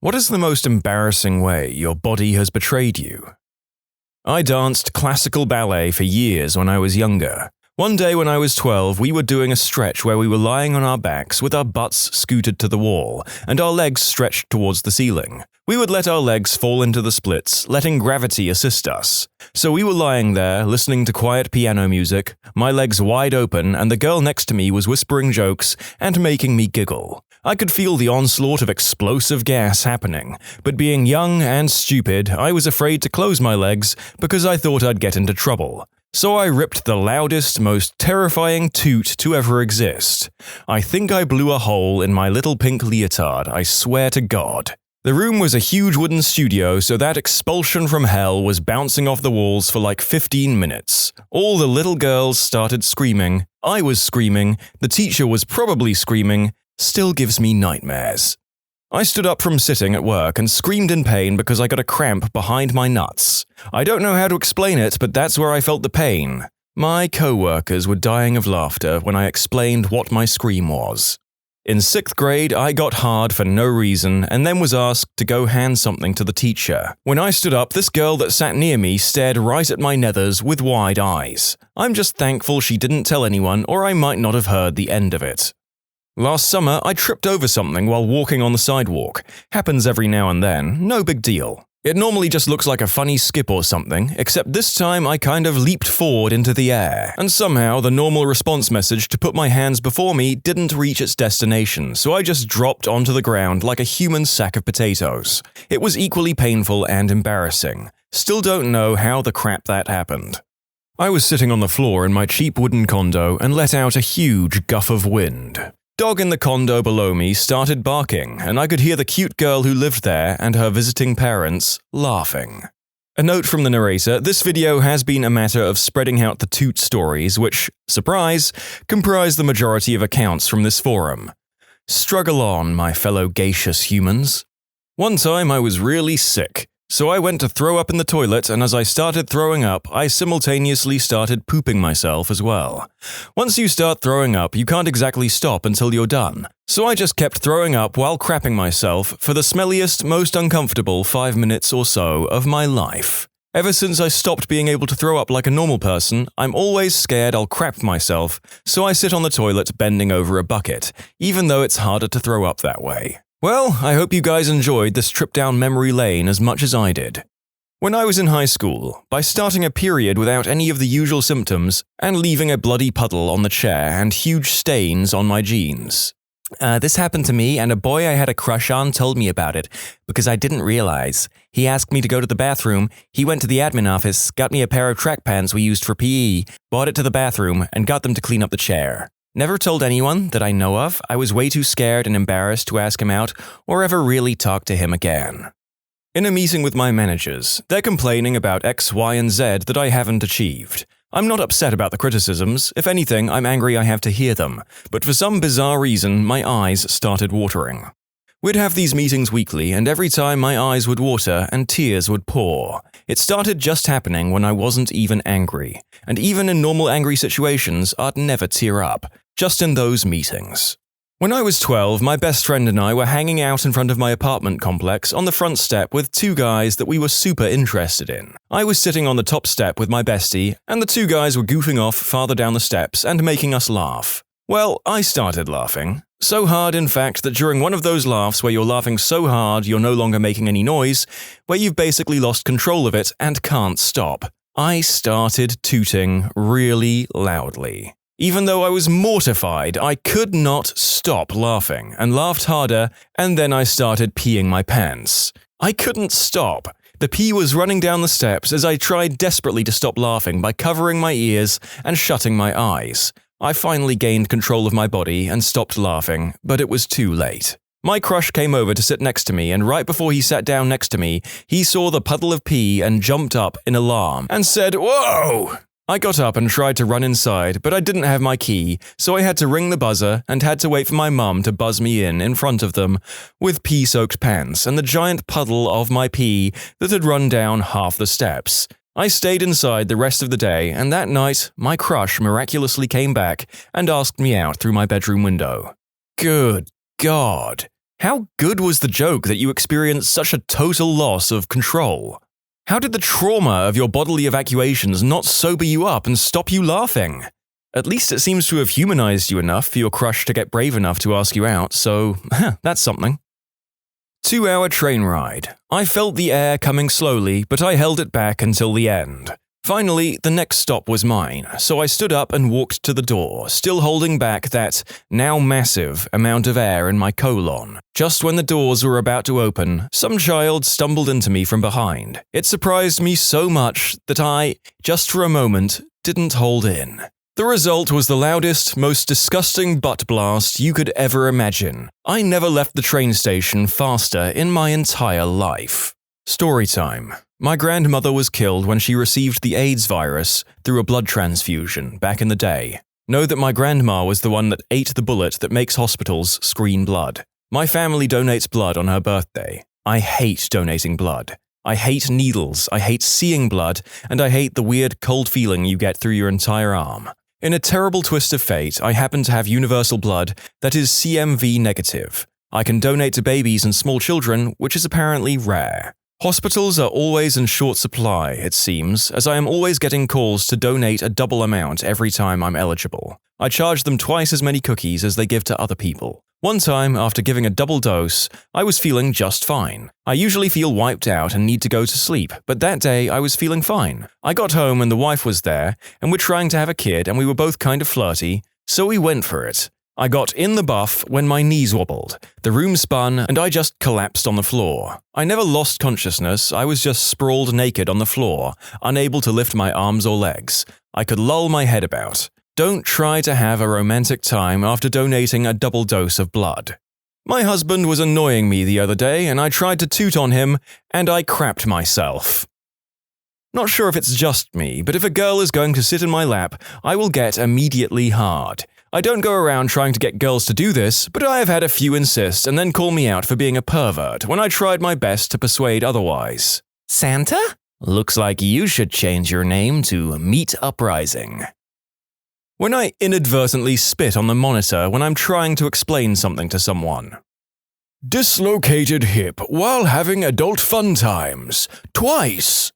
What is the most embarrassing way your body has betrayed you? I danced classical ballet for years when I was younger. One day when I was 12, we were doing a stretch where we were lying on our backs with our butts scooted to the wall and our legs stretched towards the ceiling. We would let our legs fall into the splits, letting gravity assist us. So we were lying there, listening to quiet piano music, my legs wide open, and the girl next to me was whispering jokes and making me giggle. I could feel the onslaught of explosive gas happening, but being young and stupid, I was afraid to close my legs because I thought I'd get into trouble. So I ripped the loudest, most terrifying toot to ever exist. I think I blew a hole in my little pink leotard, I swear to God. The room was a huge wooden studio, so that expulsion from hell was bouncing off the walls for like 15 minutes. All the little girls started screaming. I was screaming. The teacher was probably screaming. Still gives me nightmares. I stood up from sitting at work and screamed in pain because I got a cramp behind my nuts. I don't know how to explain it, but that's where I felt the pain. My co-workers were dying of laughter when I explained what my scream was. In 6th grade, I got hard for no reason and then was asked to go hand something to the teacher. When I stood up, this girl that sat near me stared right at my nethers with wide eyes. I'm just thankful she didn't tell anyone, or I might not have heard the end of it. Last summer, I tripped over something while walking on the sidewalk. Happens every now and then, no big deal. It normally just looks like a funny skip or something, except this time I kind of leaped forward into the air. And somehow the normal response message to put my hands before me didn't reach its destination, so I just dropped onto the ground like a human sack of potatoes. It was equally painful and embarrassing. Still don't know how the crap that happened. I was sitting on the floor in my cheap wooden condo and let out a huge guff of wind. Dog in the condo below me started barking, and I could hear the cute girl who lived there and her visiting parents laughing. A note from the narrator, this video has been a matter of spreading out the toot stories which, surprise, comprise the majority of accounts from this forum. Struggle on, my fellow gaseous humans. One time I was really sick. So I went to throw up in the toilet, and as I started throwing up, I simultaneously started pooping myself as well. Once you start throwing up, you can't exactly stop until you're done. So I just kept throwing up while crapping myself for the smelliest, most uncomfortable 5 minutes or so of my life. Ever since I stopped being able to throw up like a normal person, I'm always scared I'll crap myself, so I sit on the toilet bending over a bucket, even though it's harder to throw up that way. Well, I hope you guys enjoyed this trip down memory lane as much as I did. When I was in high school, by starting a period without any of the usual symptoms and leaving a bloody puddle on the chair and huge stains on my jeans. This happened to me, and a boy I had a crush on told me about it because I didn't realize. He asked me to go to the bathroom, he went to the admin office, got me a pair of track pants we used for PE, brought it to the bathroom, and got them to clean up the chair. Never told anyone that I know of. I was way too scared and embarrassed to ask him out or ever really talk to him again. In a meeting with my managers, they're complaining about X, Y, and Z that I haven't achieved. I'm not upset about the criticisms. If anything, I'm angry I have to hear them. But for some bizarre reason, my eyes started watering. We'd have these meetings weekly, and every time my eyes would water and tears would pour. It started just happening when I wasn't even angry. And even in normal angry situations, I'd never tear up. Just in those meetings. When I was 12, my best friend and I were hanging out in front of my apartment complex on the front step with two guys that we were super interested in. I was sitting on the top step with my bestie, and the two guys were goofing off farther down the steps and making us laugh. Well, I started laughing. So hard, in fact, that during one of those laughs where you're laughing so hard you're no longer making any noise, where you've basically lost control of it and can't stop, I started tooting really loudly. Even though I was mortified, I could not stop laughing and laughed harder, and then I started peeing my pants. I couldn't stop. The pee was running down the steps as I tried desperately to stop laughing by covering my ears and shutting my eyes. I finally gained control of my body and stopped laughing, but it was too late. My crush came over to sit next to me, and right before he sat down next to me, he saw the puddle of pee and jumped up in alarm and said, "Whoa!" I got up and tried to run inside, but I didn't have my key, so I had to ring the buzzer and had to wait for my mum to buzz me in front of them, with pee-soaked pants and the giant puddle of my pee that had run down half the steps. I stayed inside the rest of the day, and that night, my crush miraculously came back and asked me out through my bedroom window. Good God. How good was the joke that you experienced such a total loss of control? How did the trauma of your bodily evacuations not sober you up and stop you laughing? At least it seems to have humanized you enough for your crush to get brave enough to ask you out, so that's something. 2-hour train ride. I felt the air coming slowly, but I held it back until the end. Finally, the next stop was mine, so I stood up and walked to the door, still holding back that, now massive, amount of air in my colon. Just when the doors were about to open, some child stumbled into me from behind. It surprised me so much that I, just for a moment, didn't hold in. The result was the loudest, most disgusting butt blast you could ever imagine. I never left the train station faster in my entire life. Story time. My grandmother was killed when she received the AIDS virus through a blood transfusion back in the day. Know that my grandma was the one that ate the bullet that makes hospitals screen blood. My family donates blood on her birthday. I hate donating blood. I hate needles, I hate seeing blood, and I hate the weird cold feeling you get through your entire arm. In a terrible twist of fate, I happen to have universal blood that is CMV negative. I can donate to babies and small children, which is apparently rare. Hospitals are always in short supply, it seems, as I am always getting calls to donate a double amount every time I'm eligible. I charge them twice as many cookies as they give to other people. One time, after giving a double dose, I was feeling just fine. I usually feel wiped out and need to go to sleep, but that day I was feeling fine. I got home and the wife was there, and we're trying to have a kid and we were both kind of flirty, so we went for it. I got in the buff when my knees wobbled, the room spun, and I just collapsed on the floor. I never lost consciousness, I was just sprawled naked on the floor, unable to lift my arms or legs. I could lull my head about. Don't try to have a romantic time after donating a double dose of blood. My husband was annoying me the other day, and I tried to toot on him, and I crapped myself. Not sure if it's just me, but if a girl is going to sit in my lap, I will get immediately hard. I don't go around trying to get girls to do this, but I have had a few insist and then call me out for being a pervert when I tried my best to persuade otherwise. Santa? Looks like you should change your name to Meat Uprising. When I inadvertently spit on the monitor when I'm trying to explain something to someone. Dislocated hip while having adult fun times. Twice.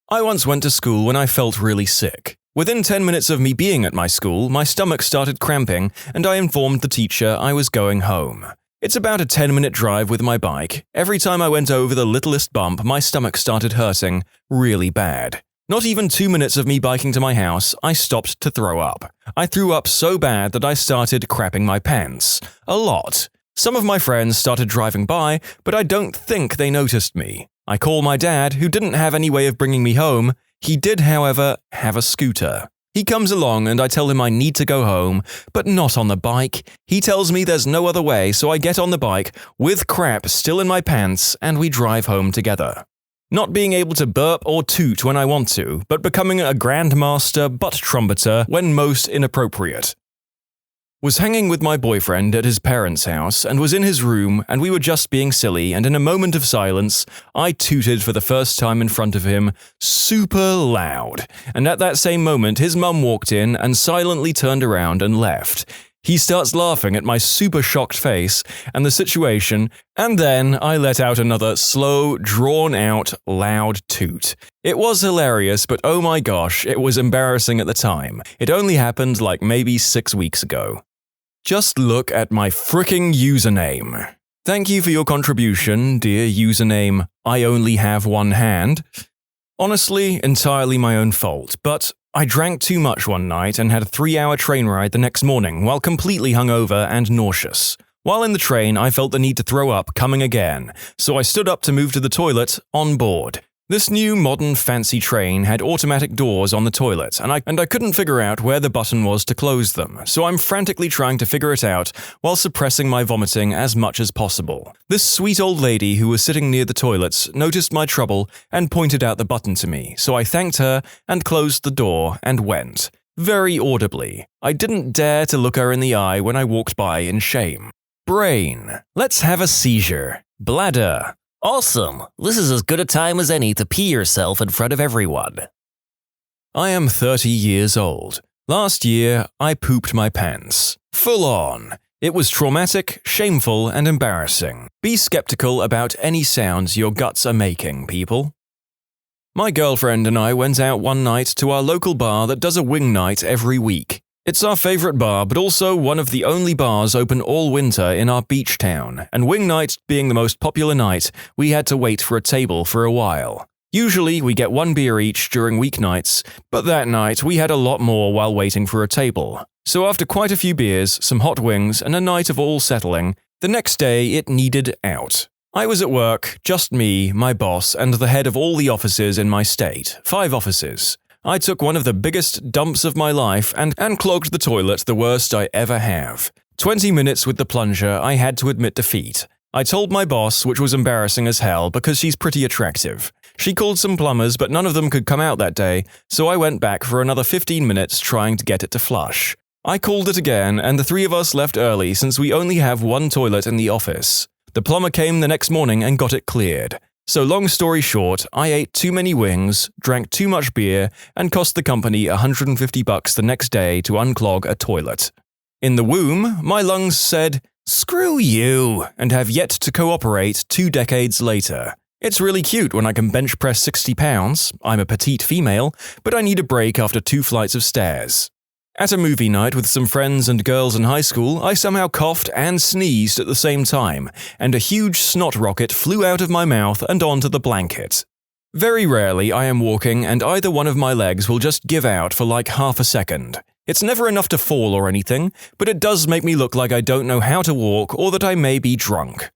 I once went to school when I felt really sick. Within 10 minutes of me being at my school, my stomach started cramping, and I informed the teacher I was going home. It's about a 10-minute drive with my bike. Every time I went over the littlest bump, my stomach started hurting really bad. Not even 2 minutes of me biking to my house, I stopped to throw up. I threw up so bad that I started crapping my pants. A lot. Some of my friends started driving by, but I don't think they noticed me. I call my dad, who didn't have any way of bringing me home. He did, however, have a scooter. He comes along and I tell him I need to go home, but not on the bike. He tells me there's no other way, so I get on the bike, with crap still in my pants, and we drive home together. Not being able to burp or toot when I want to, but becoming a grandmaster butt trumpeter when most inappropriate. Was hanging with my boyfriend at his parents' house and was in his room, and we were just being silly, and in a moment of silence, I tooted for the first time in front of him, super loud, and at that same moment his mum walked in and silently turned around and left. He starts laughing at my super shocked face and the situation, and then I let out another slow, drawn-out, loud toot. It was hilarious, but oh my gosh, it was embarrassing at the time. It only happened like maybe 6 weeks ago. Just look at my fricking username. Thank you for your contribution, dear username I only have one hand. Honestly, entirely my own fault, but I drank too much one night and had a 3-hour train ride the next morning while completely hungover and nauseous. While in the train, I felt the need to throw up coming again, so I stood up to move to the toilet on board. This new modern fancy train had automatic doors on the toilet, and I couldn't figure out where the button was to close them, so I'm frantically trying to figure it out while suppressing my vomiting as much as possible. This sweet old lady who was sitting near the toilets noticed my trouble and pointed out the button to me, so I thanked her and closed the door and went. Very audibly. I didn't dare to look her in the eye when I walked by in shame. Brain. Let's have a seizure. Bladder. Awesome! This is as good a time as any to pee yourself in front of everyone. I am 30 years old. Last year, I pooped my pants. Full on. It was traumatic, shameful, and embarrassing. Be skeptical about any sounds your guts are making, people. My girlfriend and I went out one night to our local bar that does a wing night every week. It's our favorite bar, but also one of the only bars open all winter in our beach town, and wing night being the most popular night, we had to wait for a table for a while. Usually, we get one beer each during weeknights, but that night we had a lot more while waiting for a table. So after quite a few beers, some hot wings, and a night of all settling, the next day it needed out. I was at work, just me, my boss, and the head of all the offices in my state, 5 offices. I took one of the biggest dumps of my life and clogged the toilet the worst I ever have. 20 minutes with the plunger, I had to admit defeat. I told my boss, which was embarrassing as hell because she's pretty attractive. She called some plumbers, but none of them could come out that day, so I went back for another 15 minutes trying to get it to flush. I called it again, and the 3 of us left early since we only have one toilet in the office. The plumber came the next morning and got it cleared. So long story short, I ate too many wings, drank too much beer, and cost the company $150 the next day to unclog a toilet. In the womb, my lungs said, "Screw you," and have yet to cooperate 2 decades later. It's really cute when I can bench press 60 pounds, I'm a petite female, but I need a break after 2 flights of stairs. At a movie night with some friends and girls in high school, I somehow coughed and sneezed at the same time, and a huge snot rocket flew out of my mouth and onto the blanket. Very rarely I am walking and either one of my legs will just give out for like half a second. It's never enough to fall or anything, but it does make me look like I don't know how to walk or that I may be drunk.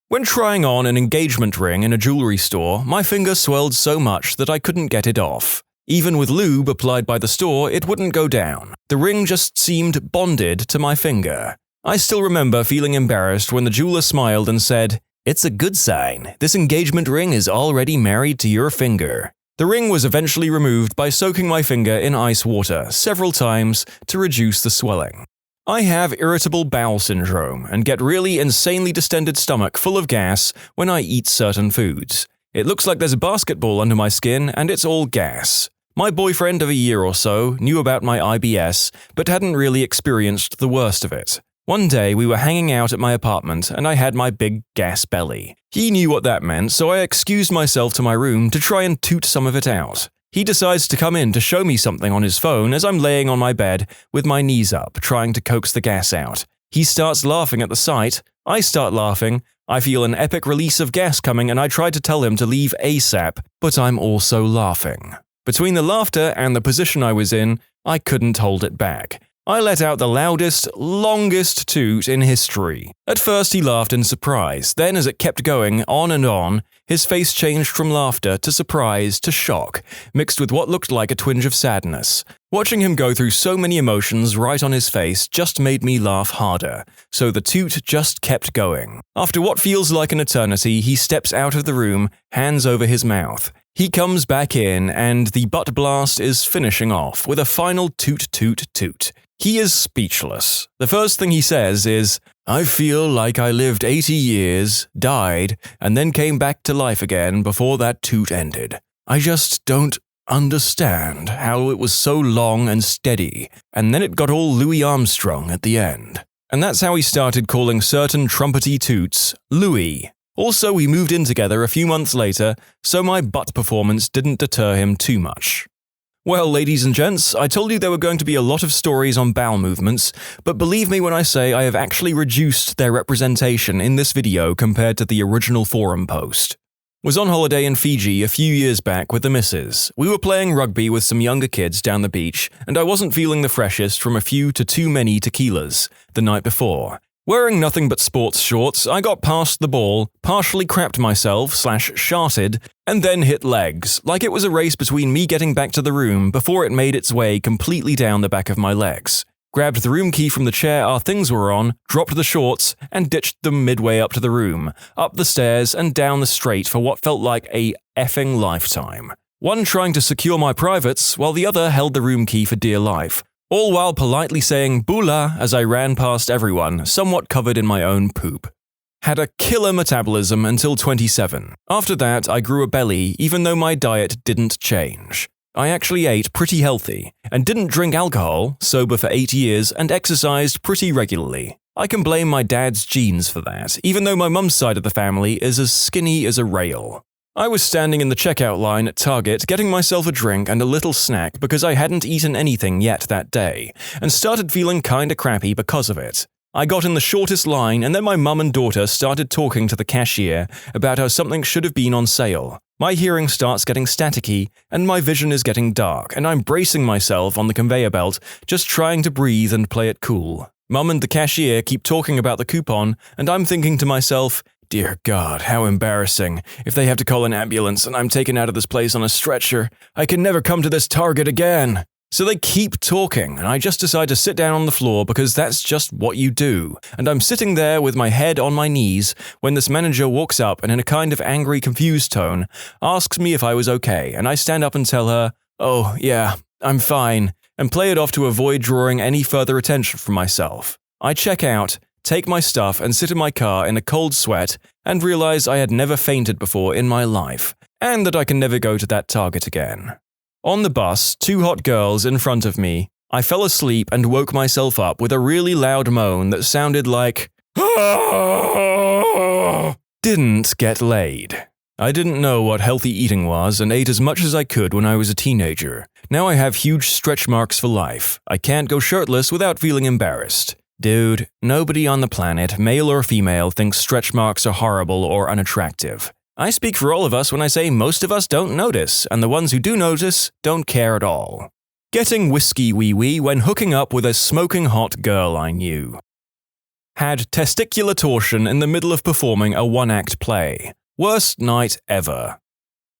When trying on an engagement ring in a jewelry store, my finger swelled so much that I couldn't get it off. Even with lube applied by the store, it wouldn't go down. The ring just seemed bonded to my finger. I still remember feeling embarrassed when the jeweler smiled and said, "It's a good sign. This engagement ring is already married to your finger." The ring was eventually removed by soaking my finger in ice water several times to reduce the swelling. I have irritable bowel syndrome and get really insanely distended stomach full of gas when I eat certain foods. It looks like there's a basketball under my skin and it's all gas. My boyfriend of a year or so knew about my IBS, but hadn't really experienced the worst of it. One day we were hanging out at my apartment and I had my big gas belly. He knew what that meant, so I excused myself to my room to try and toot some of it out. He decides to come in to show me something on his phone as I'm laying on my bed with my knees up, trying to coax the gas out. He starts laughing at the sight. I start laughing. I feel an epic release of gas coming and I try to tell him to leave ASAP, but I'm also laughing. Between the laughter and the position I was in, I couldn't hold it back. I let out the loudest, longest toot in history. At first he laughed in surprise, then as it kept going on and on, his face changed from laughter to surprise to shock, mixed with what looked like a twinge of sadness. Watching him go through so many emotions right on his face just made me laugh harder, so the toot just kept going. After what feels like an eternity, he steps out of the room, hands over his mouth. He comes back in, and the butt blast is finishing off with a final toot toot toot. He is speechless. The first thing he says is, "I feel like I lived 80 years, died, and then came back to life again before that toot ended. I just don't understand how it was so long and steady, and then it got all Louis Armstrong at the end." And that's how he started calling certain trumpety toots Louis. Also, we moved in together a few months later, so my butt performance didn't deter him too much. Well, ladies and gents, I told you there were going to be a lot of stories on bowel movements, but believe me when I say I have actually reduced their representation in this video compared to the original forum post. Was on holiday in Fiji a few years back with the missus. We were playing rugby with some younger kids down the beach, and I wasn't feeling the freshest from a few to too many tequilas the night before. Wearing nothing but sports shorts, I got past the ball, partially crapped myself/sharted, and then hit legs, like it was a race between me getting back to the room before it made its way completely down the back of my legs. Grabbed the room key from the chair our things were on, dropped the shorts, and ditched them midway up to the room, up the stairs and down the straight for what felt like a effing lifetime. One trying to secure my privates, while the other held the room key for dear life. All while politely saying "bula" as I ran past everyone, somewhat covered in my own poop. Had a killer metabolism until 27. After that, I grew a belly even though my diet didn't change. I actually ate pretty healthy, and didn't drink alcohol, sober for 8 years, and exercised pretty regularly. I can blame my dad's genes for that, even though my mum's side of the family is as skinny as a rail. I was standing in the checkout line at Target getting myself a drink and a little snack because I hadn't eaten anything yet that day, and started feeling kinda crappy because of it. I got in the shortest line, and then my mum and daughter started talking to the cashier about how something should have been on sale. My hearing starts getting staticky, and my vision is getting dark, and I'm bracing myself on the conveyor belt, just trying to breathe and play it cool. Mum and the cashier keep talking about the coupon, and I'm thinking to myself, dear God, how embarrassing. If they have to call an ambulance and I'm taken out of this place on a stretcher, I can never come to this Target again. So they keep talking, and I just decide to sit down on the floor because that's just what you do. And I'm sitting there with my head on my knees when this manager walks up and in a kind of angry, confused tone, asks me if I was okay, and I stand up and tell her, oh, yeah, I'm fine, and play it off to avoid drawing any further attention from myself. I check out, take my stuff, and sit in my car in a cold sweat, and realize I had never fainted before in my life, and that I can never go to that Target again. On the bus, 2 hot girls in front of me, I fell asleep and woke myself up with a really loud moan that sounded like, didn't get laid. I didn't know what healthy eating was and ate as much as I could when I was a teenager. Now I have huge stretch marks for life. I can't go shirtless without feeling embarrassed. Dude, nobody on the planet, male or female, thinks stretch marks are horrible or unattractive. I speak for all of us when I say most of us don't notice, and the ones who do notice don't care at all. Getting whiskey wee-wee when hooking up with a smoking hot girl I knew. Had testicular torsion in the middle of performing a one-act play. Worst night ever.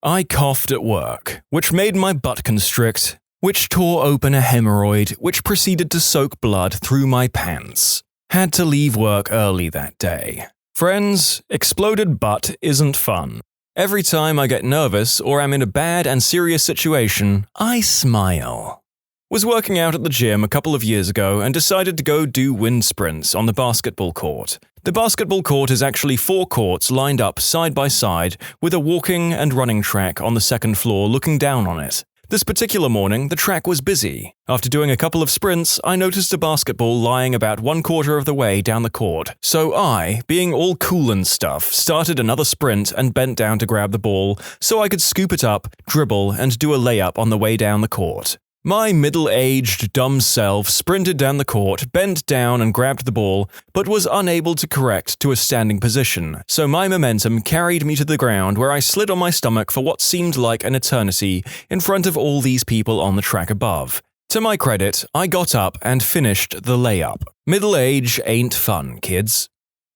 I coughed at work, which made my butt constrict, which tore open a hemorrhoid, which proceeded to soak blood through my pants. Had to leave work early that day. Friends, exploded butt isn't fun. Every time I get nervous or am in a bad and serious situation, I smile. Was working out at the gym a couple of years ago and decided to go do wind sprints on the basketball court. The basketball court is actually 4 courts lined up side by side with a walking and running track on the second floor looking down on it. This particular morning, the track was busy. After doing a couple of sprints, I noticed a basketball lying about 1/4 of the way down the court. So I, being all cool and stuff, started another sprint and bent down to grab the ball so I could scoop it up, dribble, and do a layup on the way down the court. My middle-aged, dumb self sprinted down the court, bent down and grabbed the ball, but was unable to correct to a standing position, so my momentum carried me to the ground where I slid on my stomach for what seemed like an eternity in front of all these people on the track above. To my credit, I got up and finished the layup. Middle age ain't fun, kids.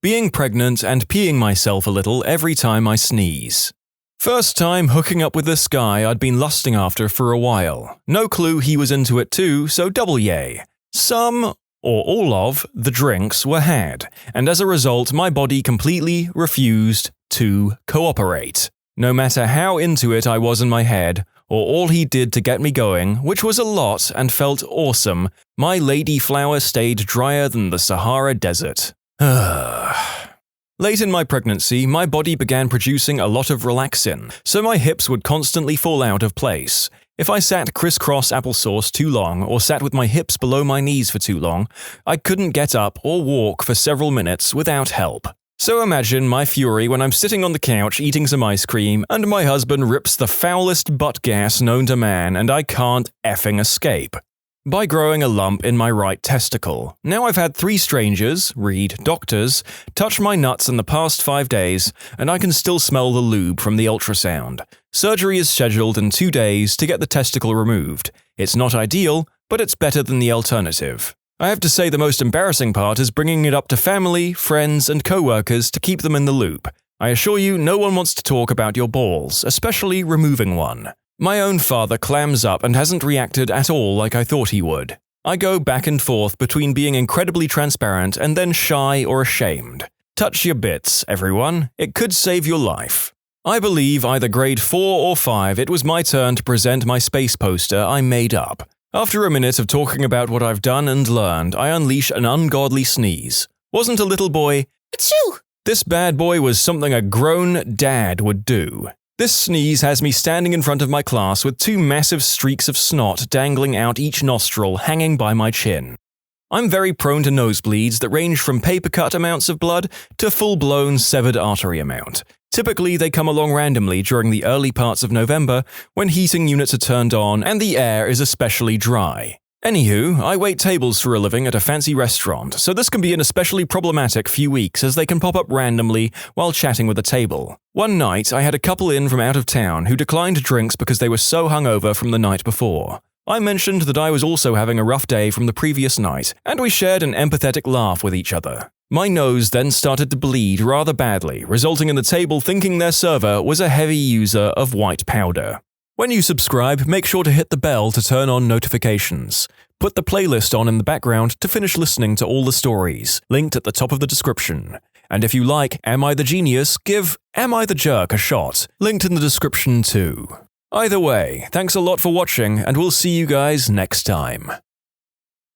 Being pregnant and peeing myself a little every time I sneeze. First time hooking up with this guy I'd been lusting after for a while. No clue he was into it too, so double yay. Some, or all of, the drinks were had, and as a result my body completely refused to cooperate. No matter how into it I was in my head, or all he did to get me going, which was a lot and felt awesome, my lady flower stayed drier than the Sahara Desert. Late in my pregnancy, my body began producing a lot of relaxin, so my hips would constantly fall out of place. If I sat crisscross applesauce too long or sat with my hips below my knees for too long, I couldn't get up or walk for several minutes without help. So imagine my fury when I'm sitting on the couch eating some ice cream and my husband rips the foulest butt gas known to man and I can't effing escape. By growing a lump in my right testicle. Now I've had 3 strangers, read doctors, touch my nuts in the past 5 days, and I can still smell the lube from the ultrasound. Surgery is scheduled in 2 days to get the testicle removed. It's not ideal, but it's better than the alternative. I have to say the most embarrassing part is bringing it up to family, friends, and co-workers to keep them in the loop. I assure you no one wants to talk about your balls, especially removing one. My own father clams up and hasn't reacted at all like I thought he would. I go back and forth between being incredibly transparent and then shy or ashamed. Touch your bits, everyone. It could save your life. I believe either grade 4 or 5 it was my turn to present my space poster I made up. After a minute of talking about what I've done and learned, I unleash an ungodly sneeze. Wasn't a little boy, "Achoo!" This bad boy was something a grown dad would do. This sneeze has me standing in front of my class with 2 massive streaks of snot dangling out each nostril hanging by my chin. I'm very prone to nosebleeds that range from paper cut amounts of blood to full-blown severed artery amount. Typically, they come along randomly during the early parts of November when heating units are turned on and the air is especially dry. Anywho, I wait tables for a living at a fancy restaurant, so this can be an especially problematic few weeks as they can pop up randomly while chatting with a table. One night, I had a couple in from out of town who declined drinks because they were so hungover from the night before. I mentioned that I was also having a rough day from the previous night, and we shared an empathetic laugh with each other. My nose then started to bleed rather badly, resulting in the table thinking their server was a heavy user of white powder. When you subscribe, make sure to hit the bell to turn on notifications. Put the playlist on in the background to finish listening to all the stories, linked at the top of the description. And if you like Am I the Genius, give Am I the Jerk a shot, linked in the description too. Either way, thanks a lot for watching, and we'll see you guys next time.